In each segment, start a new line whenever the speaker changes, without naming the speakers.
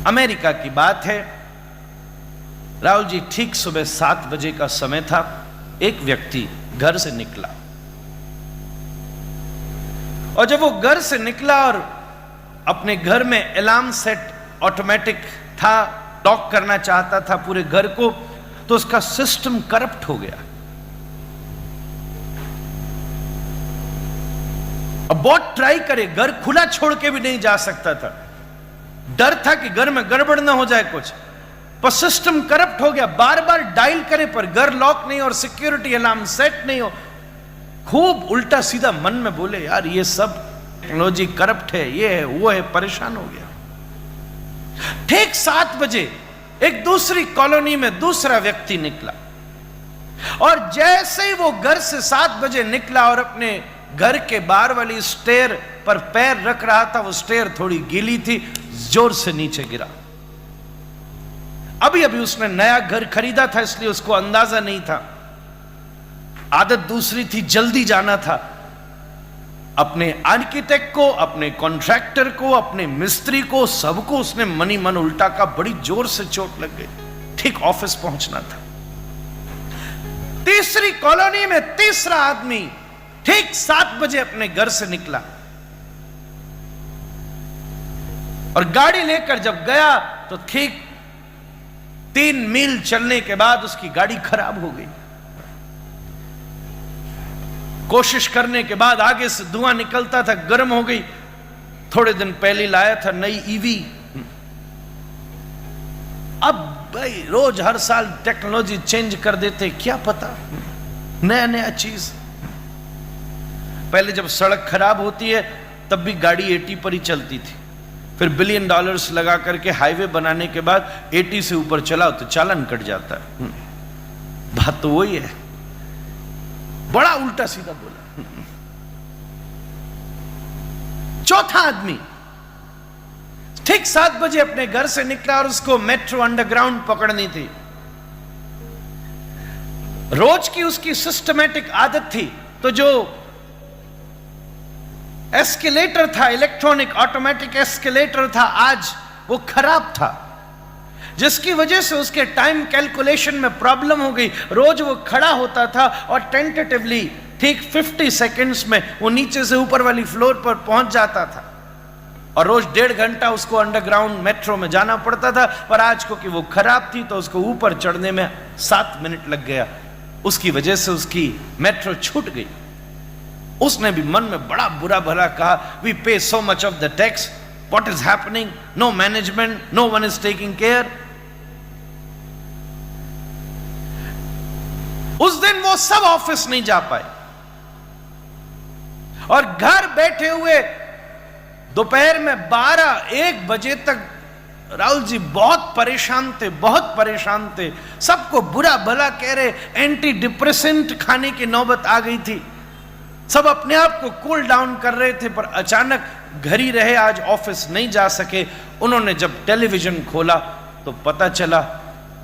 America की बात है। राहुल जी, ठीक सुबह 7 बजे का समय था। एक व्यक्ति घर से निकला और जब वो घर से निकला और अपने घर में अलार्म सेट ऑटोमेटिक था, लॉक करना चाहता था पूरे घर को, तो उसका सिस्टम करप्ट हो गया। अब बहुत ट्राई करे, घर खुला छोड़ के भी नहीं जा सकता था। डर था कि घर में गड़बड़ ना हो जाए कुछ, पर सिस्टम करप्ट हो गया। बार बार डायल करे पर घर लॉक नहीं और सिक्योरिटी अलार्म सेट नहीं हो। खूब उल्टा सीधा मन में बोले, यार ये सब टेक्नोलॉजी करप्ट है, ये है वो है, परेशान हो गया। ठीक 7 बजे एक दूसरी कॉलोनी में दूसरा व्यक्ति निकला और जैसे ही वो घर से 7 बजे निकला और अपने घर के बाहर वाली स्टेयर पर पैर रख रहा था, वो स्टेयर थोड़ी गीली थी, जोर से नीचे गिरा। अभी अभी उसने नया घर खरीदा था, इसलिए उसको अंदाजा नहीं था। आदत दूसरी थी, जल्दी जाना था। अपने आर्किटेक्ट को, अपने कॉन्ट्रैक्टर को, अपने मिस्त्री को, सबको उसने मनी मन उल्टा का। बड़ी जोर से चोट लग गई। ठीक ऑफिस पहुंचना था। तीसरी कॉलोनी में तीसरा आदमी ठीक 7 बजे अपने घर से निकला और गाड़ी लेकर जब गया तो ठीक 3 मील चलने के बाद उसकी गाड़ी खराब हो गई। कोशिश करने के बाद आगे से धुआं निकलता था, गर्म हो गई। थोड़े दिन पहले लाया था नई ईवी। अब भाई रोज हर साल टेक्नोलॉजी चेंज कर देते, क्या पता नया नया चीज। पहले जब सड़क खराब होती है तब भी गाड़ी 80 पर ही चलती थी। फिर $1 बिलियन लगा करके हाईवे बनाने के बाद 80 से ऊपर चलाओ तो चालान कट जाता है। बात तो वही है, बड़ा उल्टा सीधा बोला। चौथा आदमी ठीक 7 बजे अपने घर से निकला और उसको मेट्रो अंडरग्राउंड पकड़नी थी। रोज की उसकी सिस्टमैटिक आदत थी, तो जो एस्केलेटर था, इलेक्ट्रॉनिक ऑटोमेटिक एस्केलेटर था, आज वो खराब था, जिसकी वजह से उसके टाइम कैलकुलेशन में प्रॉब्लम हो गई। रोज वो खड़ा होता था और टेंटेटिवली ठीक 50 सेकंड्स में वो नीचे से ऊपर वाली फ्लोर पर पहुंच जाता था और रोज 1.5 घंटा उसको अंडरग्राउंड मेट्रो में जाना पड़ता था। पर आज को कि वो खराब थी तो उसको ऊपर चढ़ने में 7 मिनट लग गया। उसकी वजह से उसकी मेट्रो छूट गई। उसने भी मन में बड़ा बुरा भला कहा, we pay so much of the tax, what is happening, no management, no one is taking care. उस दिन वो सब ऑफिस नहीं जा पाए और घर बैठे हुए दोपहर में 12-1 बजे तक राहुल जी बहुत परेशान थे, बहुत परेशान थे। सबको बुरा भला कह रहे, एंटी डिप्रेसेंट खाने की नौबत आ गई थी। सब अपने आप को कूल डाउन कर रहे थे, पर अचानक घर ही रहे, आज ऑफिस नहीं जा सके। उन्होंने जब टेलीविजन खोला तो पता चला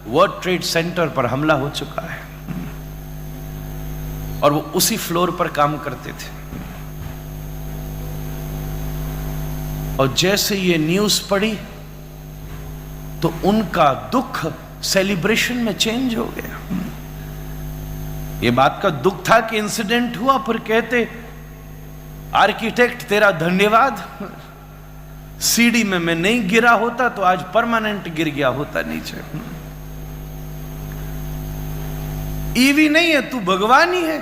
वर्ल्ड ट्रेड सेंटर पर हमला हो चुका है और वो उसी फ्लोर पर काम करते थे। और जैसे ये न्यूज पड़ी तो उनका दुख सेलिब्रेशन में चेंज हो गया। ये बात का दुख था कि इंसिडेंट हुआ, पर कहते आर्किटेक्ट तेरा धन्यवाद, सीढ़ी में मैं नहीं गिरा होता तो आज परमानेंट गिर गया होता नीचे। ईवी नहीं है, तू भगवान ही है।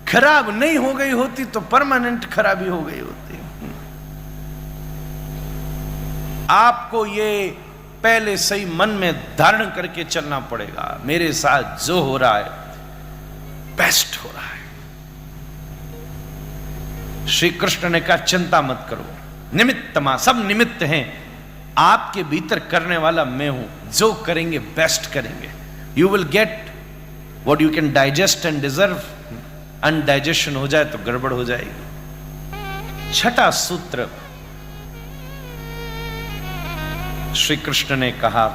खराब नहीं हो गई होती तो परमानेंट खराबी हो गई होती। आपको ये पहले सही मन में धारण करके चलना पड़ेगा, मेरे साथ जो हो रहा है बेस्ट हो रहा है। श्री कृष्ण ने कहा चिंता मत करो, निमित्तमा, सब निमित्त हैं, आपके भीतर करने वाला मैं हूं, जो करेंगे बेस्ट करेंगे। You will get what you can digest and deserve. Indigestion हो जाए तो गड़बड़ हो जाएगी। छठा सूत्र श्री कृष्ण ने कहा,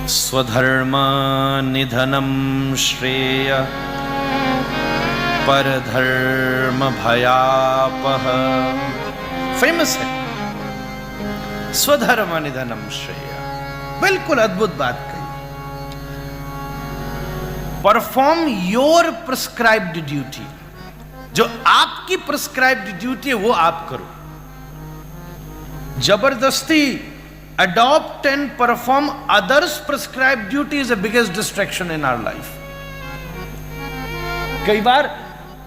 स्वधर्म निधनम श्रेय परधर्म भयापह। फेमस है, स्वधर्म निधनम श्रेय। बिल्कुल अद्भुत बात कही। परफॉर्म योर प्रिस्क्राइब्ड ड्यूटी, जो आपकी प्रिस्क्राइब्ड ड्यूटी है वो आप करो। जबरदस्ती adopt and perform others prescribed duty is the biggest distraction in our life. कई बार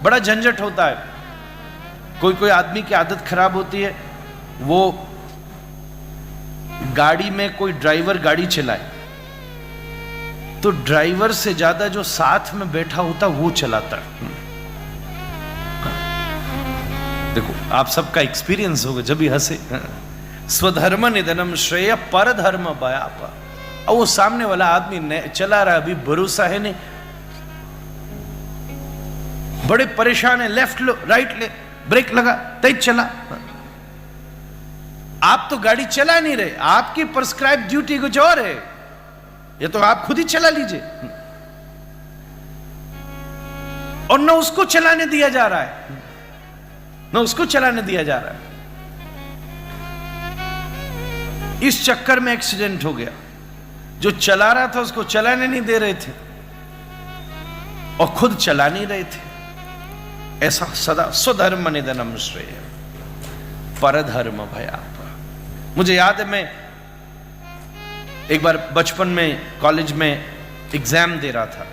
बड़ा झंझट होता है। कोई कोई आदमी की आदत खराब होती है, वो गाड़ी में कोई ड्राइवर गाड़ी चलाए तो ड्राइवर से ज्यादा जो साथ में बैठा होता वो चलाता है। देखो आप सबका एक्सपीरियंस होगा, जब भी हंसे। स्वधर्म निधनम श्रेय पर धर्म भयापा। और वो सामने वाला आदमी चला रहा, अभी भरोसा है नहीं, बड़े परेशान है, लेफ्ट लो राइट ले, ब्रेक लगा तेज चला। आप तो गाड़ी चला नहीं रहे, आपकी प्रिस्क्राइब ड्यूटी कुछ और है, ये तो आप खुद ही चला लीजिए। और न उसको चलाने दिया जा रहा है, न उसको चलाने दिया जा रहा है। इस चक्कर में एक्सीडेंट हो गया। जो चला रहा था उसको चलाने नहीं दे रहे थे और खुद चला नहीं रहे थे। ऐसा सदा स्वधर्म निधनम श्रेय परधर्म भयापा। मुझे याद है, मैं एक बार बचपन में कॉलेज में एग्जाम दे रहा था।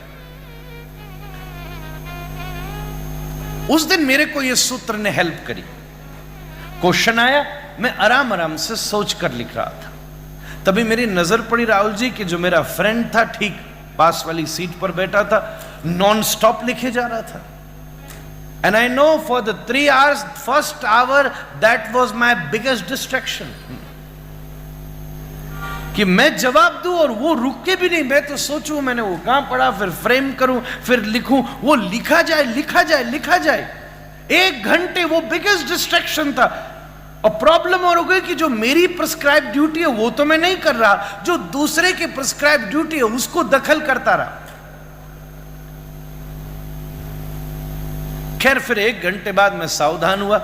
उस दिन मेरे को यह सूत्र ने हेल्प करी। क्वेश्चन आया, मैं आराम आराम से सोच कर लिख रहा था। तभी मेरी नजर पड़ी राहुल जी की, जो मेरा फ्रेंड था ठीक पास वाली सीट पर बैठा था, नॉन स्टॉप लिखे जा रहा था। And I know for the 3 hours, first hour, that was my biggest distraction. कि मैं जवाब दूं और वो रुक के भी नहीं, मैं तो सोचूं मैंने वो कहां पढ़ा, फिर फ्रेम करूं, फिर लिखूं, वो लिखा जाए लिखा जाए लिखा जाए। 1 घंटे वो बिगेस्ट डिस्ट्रैक्शन था। और प्रॉब्लम और हो गई कि जो मेरी प्रिस्क्राइब ड्यूटी है वो तो मैं नहीं कर रहा, जो दूसरे की प्रिस्क्राइब ड्यूटी है उसको दखल करता रहा। खैर फिर 1 घंटे बाद मैं सावधान हुआ।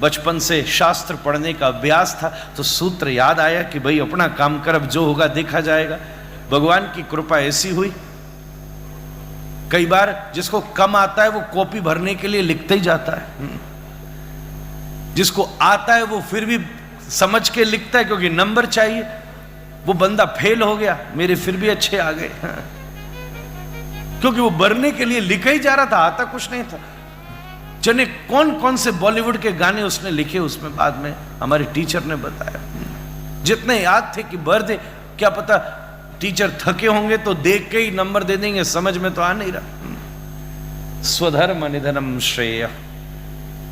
बचपन से शास्त्र पढ़ने का अभ्यास था, तो सूत्र याद आया कि भाई अपना काम कर, अब जो होगा देखा जाएगा। भगवान की कृपा ऐसी हुई, कई बार जिसको कम आता है वो कॉपी भरने के लिए लिखते ही जाता है, जिसको आता है वो फिर भी समझ के लिखता है क्योंकि नंबर चाहिए। वो बंदा फेल हो गया, मेरे फिर भी अच्छे आ गए, क्योंकि वो भरने के लिए लिखा ही जा रहा था, आता कुछ नहीं था। जने कौन कौन से बॉलीवुड के गाने उसने लिखे, उसमें बाद में हमारे टीचर ने बताया। जितने याद थे कि भर दे, क्या पता टीचर थके होंगे तो देख के ही नंबर दे देंगे, समझ में तो आ नहीं रहा। स्वधर्म निधनम श्रेय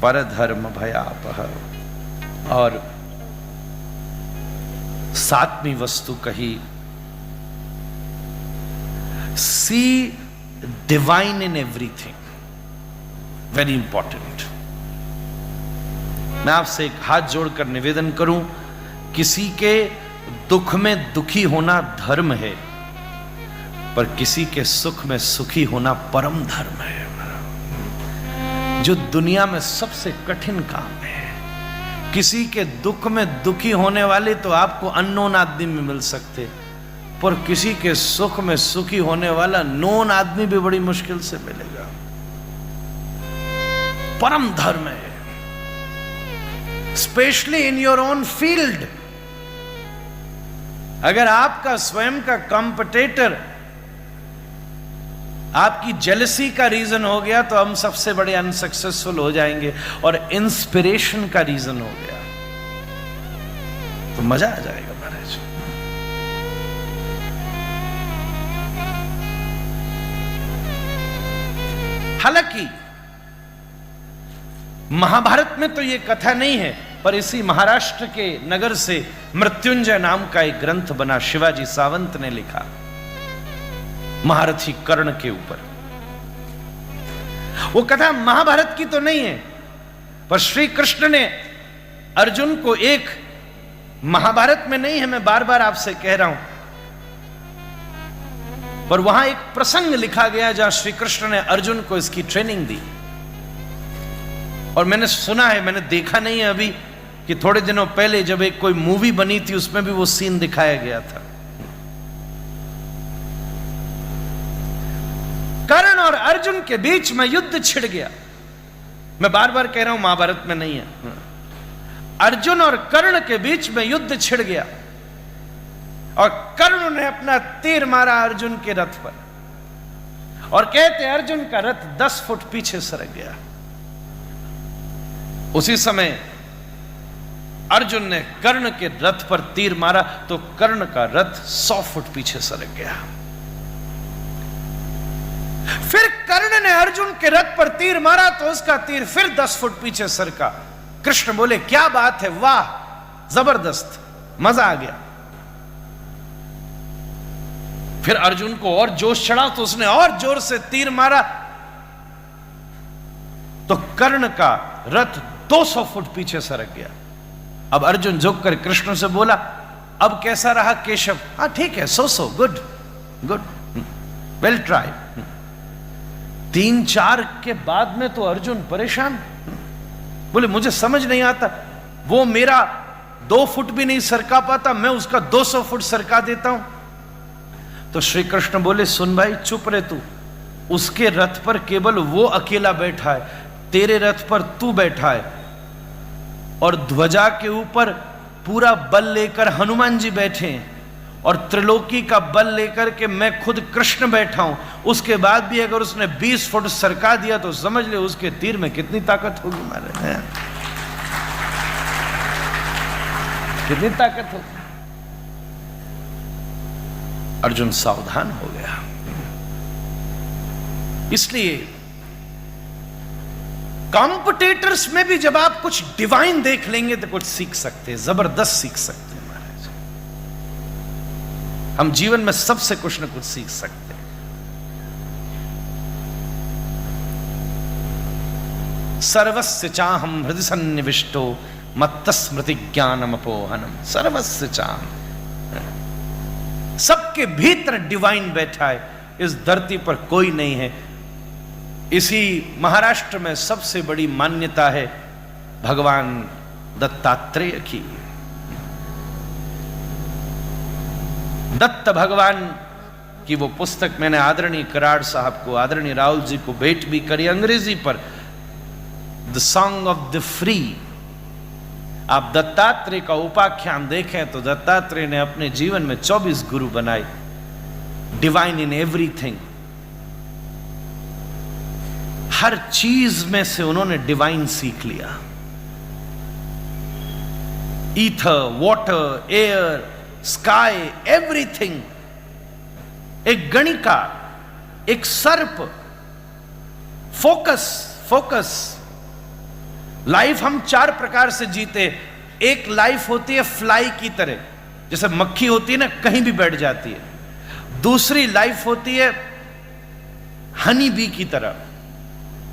परधर्म भयापह। और 7वीं वस्तु कही, see divine in everything. Very important. मैं आपसे एक हाथ जोड़कर निवेदन करूं, किसी के दुख में दुखी होना धर्म है, पर किसी के सुख में सुखी होना परम धर्म है, जो दुनिया में सबसे कठिन काम है। किसी के दुख में दुखी होने वाले तो आपको अननोन आदमी में मिल सकते, पर किसी के सुख में सुखी होने वाला नोन आदमी भी बड़ी मुश्किल से मिलेगा। परम धर्म है, specially in your own field. अगर आपका स्वयं का कॉम्पिटिटर आपकी जेलसी का रीजन हो gया तो हम सबसे बड़े अनसक्सेसफुल हो जाएंगे, और इंस्पिरेशन का रीजन हो गया तो मजा आ जाएगा महाराज। हालांकि महाभारत में तो यह कथा नहीं है, पर इसी महाराष्ट्र के नगर से मृत्युंजय नाम का एक ग्रंथ बना, शिवाजी सावंत ने लिखा, महारथी कर्ण के ऊपर। वो कथा महाभारत की तो नहीं है, पर श्री कृष्ण ने अर्जुन को एक, महाभारत में नहीं है, मैं बार बार आपसे कह रहा हूं, पर वहां एक प्रसंग लिखा गया जहां श्री कृष्ण ने अर्जुन को इसकी ट्रेनिंग दी। और मैंने सुना है, मैंने देखा नहीं है अभी, कि थोड़े दिनों पहले जब एक कोई मूवी बनी थी उसमें भी वो सीन दिखाया गया था। कर्ण और अर्जुन के बीच में युद्ध छिड़ गया। मैं बार बार कह रहा हूं, महाभारत में नहीं है। अर्जुन और कर्ण के बीच में युद्ध छिड़ गया और कर्ण ने अपना तीर मारा अर्जुन के रथ पर और कहते अर्जुन का रथ 10 फुट पीछे सरक गया। उसी समय अर्जुन ने कर्ण के रथ पर तीर मारा तो कर्ण का रथ 100 फुट पीछे सरक गया। फिर कर्ण ने अर्जुन के रथ पर तीर मारा तो उसका तीर फिर 10 फुट पीछे सरका। कृष्ण बोले क्या बात है, वाह, जबरदस्त, मजा आ गया। फिर अर्जुन को और जोश चढ़ा तो उसने और जोर से तीर मारा तो कर्ण का रथ 200 फुट पीछे सरक गया। अब अर्जुन झुककर कृष्ण से बोला, अब कैसा रहा केशव? हाँ ठीक है, so good good, well try. 3-4 के बाद में तो अर्जुन परेशान, बोले मुझे समझ नहीं आता, वो मेरा 2 फुट भी नहीं सरका पाता, मैं उसका 200 फुट सरका देता हूं। तो श्री कृष्ण बोले सुन भाई, चुप रहे तू, उसके रथ पर केवल वो अकेला बैठा है, तेरे रथ पर तू बैठा है और ध्वजा के ऊपर पूरा बल लेकर हनुमान जी बैठे हैं और त्रिलोकी का बल लेकर के मैं खुद कृष्ण बैठा हूं। उसके बाद भी अगर उसने 20 फुट सरका दिया तो समझ ले उसके तीर में कितनी ताकत होगी, मारे हैं कितनी ताकत होगी। अर्जुन सावधान हो गया। इसलिए कॉम्पिटिटर्स में भी जब आप कुछ डिवाइन देख लेंगे तो कुछ सीख सकते हैं, जबरदस्त सीख सकते हैं महाराज। हम जीवन में सबसे कुछ न कुछ सीख सकते हैं। सर्वस्य चाहम हृदय सन्निविष्टो मत्त स्मृति ज्ञानम अपोहनम। सर्वस्य चाहम, सबके भीतर डिवाइन बैठा है, इस धरती पर कोई नहीं है। इसी महाराष्ट्र में सबसे बड़ी मान्यता है भगवान दत्तात्रेय की। दत्त भगवान की वो पुस्तक मैंने आदरणीय कराड़ साहब को, आदरणीय राहुल जी को भेंट भी करी अंग्रेजी पर, the song of the free. आप दत्तात्रेय का उपाख्यान देखें तो दत्तात्रेय ने अपने जीवन में 24 गुरु बनाए, डिवाइन इन एवरीथिंग। हर चीज में से उन्होंने डिवाइन सीख लिया। Ether, water, air, sky, everything. एक गणिका, एक सर्प, फोकस। लाइफ हम 4 प्रकार से जीते। एक लाइफ होती है फ्लाई की तरह, जैसे मक्खी होती है ना, कहीं भी बैठ जाती है। दूसरी लाइफ होती है हनी बी की तरह,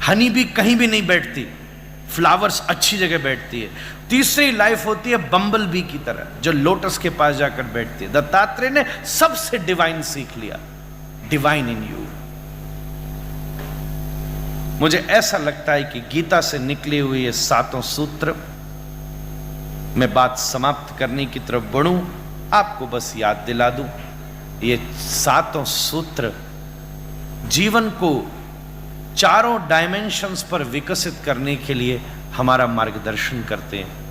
हनी बी कहीं भी नहीं बैठती, फ्लावर्स अच्छी जगह बैठती है। तीसरी लाइफ होती है बम्बल बी की तरह, जो लोटस के पास जाकर बैठती है। दत्तात्रेय ने सबसे डिवाइन सीख लिया, डिवाइन इन यू। मुझे ऐसा लगता है कि गीता से निकले हुए ये 7 सूत्र, मैं बात समाप्त करने की तरफ बढ़ूं, आपको बस याद दिला दूं, ये 7 सूत्र जीवन को चारों डायमेंशंस पर विकसित करने के लिए हमारा मार्गदर्शन करते हैं।